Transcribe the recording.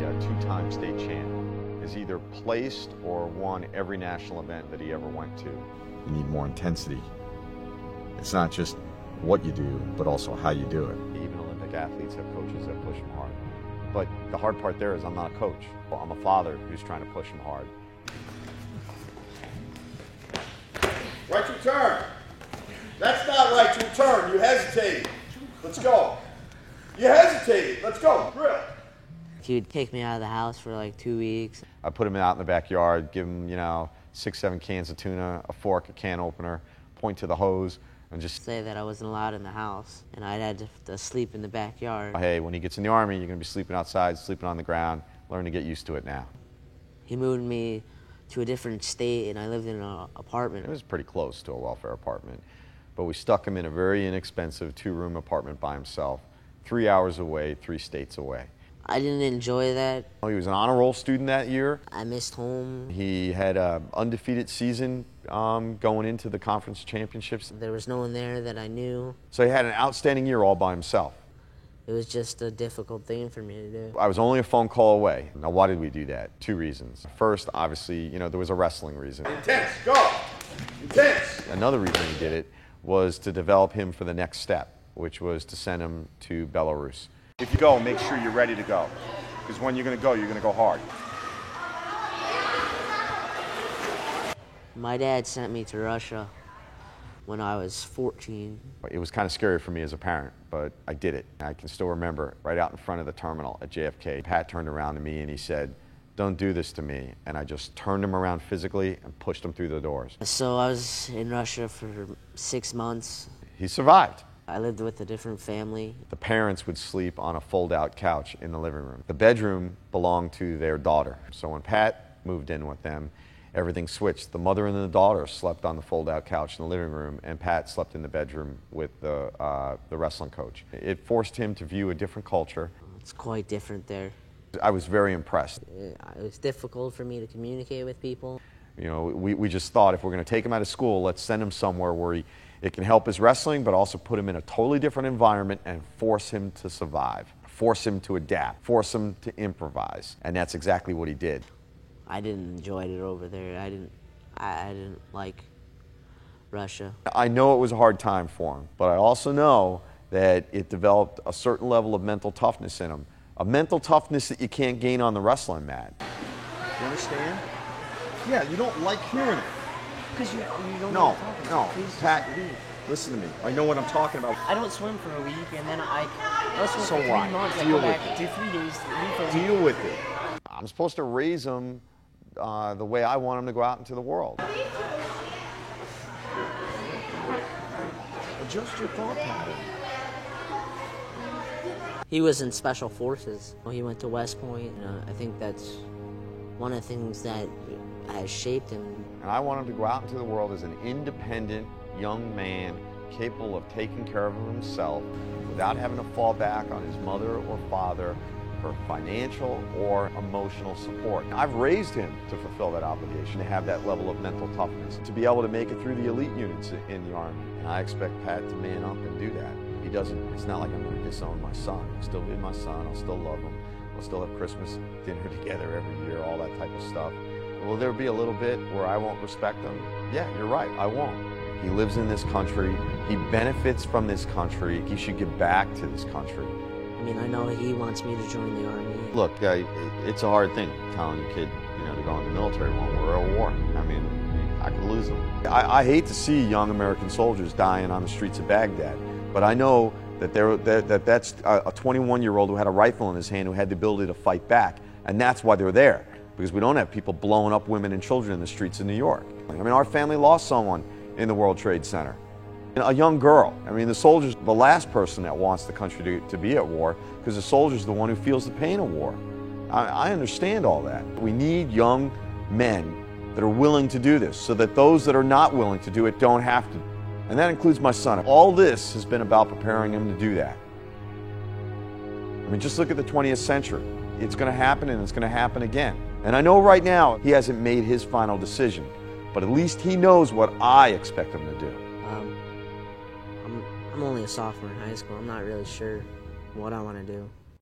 a two-time state champ, has either placed or won every national event that he ever went to. You need more intensity. It's not just what you do, but also how you do it. Even Olympic athletes have coaches that push them hard. But the hard part there is I'm not a coach. Well, I'm a father who's trying to push them hard. Right to turn. That's not right to turn. You hesitated. Let's go. You hesitated. Let's go. Drill. He would kick me out of the house for like 2 weeks. I put him out in the backyard, give him, 6, 7 cans of tuna, a fork, a can opener, point to the hose, and just say that I wasn't allowed in the house, and I'd had to sleep in the backyard. Hey, when he gets in the Army, you're going to be sleeping outside, sleeping on the ground. Learn to get used to it now. He moved me to a different state, and I lived in an apartment. It was pretty close to a welfare apartment, but we stuck him in a very inexpensive 2-room apartment by himself, 3 hours away, 3 states away. I didn't enjoy that. He was an honor roll student that year. I missed home. He had an undefeated season going into the conference championships. There was no one there that I knew. So he had an outstanding year all by himself. It was just a difficult thing for me to do. I was only a phone call away. Now, why did we do that? 2 reasons. First, obviously, there was a wrestling reason. Intense. Go. Intense. Another reason he did it was to develop him for the next step, which was to send him to Belarus. If you go, make sure you're ready to go. Because when you're going to go hard. My dad sent me to Russia when I was 14. It was kind of scary for me as a parent, but I did it. I can still remember right out in front of the terminal at JFK, Pat turned around to me and he said, "Don't do this to me." And I just turned him around physically and pushed him through the doors. So I was in Russia for 6 months. He survived. I lived with a different family. The parents would sleep on a fold-out couch in the living room. The bedroom belonged to their daughter. So when Pat moved in with them, everything switched. The mother and the daughter slept on the fold-out couch in the living room, and Pat slept in the bedroom with the wrestling coach. It forced him to view a different culture. It's quite different there. I was very impressed. It was difficult for me to communicate with people. We just thought if we're going to take him out of school, let's send him somewhere where it can help his wrestling, but also put him in a totally different environment and force him to survive, force him to adapt, force him to improvise. And that's exactly what he did. I didn't enjoy it over there. I didn't like Russia. I know it was a hard time for him, but I also know that it developed a certain level of mental toughness in him, a mental toughness that you can't gain on the wrestling mat. You understand? Yeah, you don't like hearing it. Because you don't No, know what I'm talking about. Pat, listen to me. I know what I'm talking about. I don't swim for a week, and then I swim So for 3 what? months. I Deal go with back it. to 3 days, leave for a week. Deal with it. I'm supposed to raise him the way I want him to go out into the world. Adjust your thought pattern. He was in Special Forces. He went to West Point. I think that's one of the things that has shaped him. And I want him to go out into the world as an independent young man capable of taking care of himself without having to fall back on his mother or father for financial or emotional support. I've raised him to fulfill that obligation, to have that level of mental toughness, to be able to make it through the elite units in the Army. And I expect Pat to man up and do that. He doesn't, it's not like I'm going to disown my son. I'll still be my son, I'll still love him. We'll still have Christmas dinner together every year, all that type of stuff. Will there be a little bit where I won't respect him? Yeah, you're right, I won't. He lives in this country, he benefits from this country, he should give back to this country. I mean, I know he wants me to join the Army. Look, it's a hard thing telling a kid, to go in the military when we're at war. I mean, I could lose him. I hate to see young American soldiers dying on the streets of Baghdad, but I know that that's a 21-year-old who had a rifle in his hand who had the ability to fight back, and that's why they're there, because we don't have people blowing up women and children in the streets of New York. I mean, our family lost someone in the World Trade Center. A young girl. I mean, the soldier's the last person that wants the country to be at war, because the soldier's the one who feels the pain of war. I understand all that. We need young men that are willing to do this, so that those that are not willing to do it don't have to. And that includes my son. All this has been about preparing him to do that. I mean, just look at the 20th century. It's going to happen, and it's going to happen again. And I know right now he hasn't made his final decision, but at least he knows what I expect him to do. I'm only a sophomore in high school. I'm not really sure what I want to do.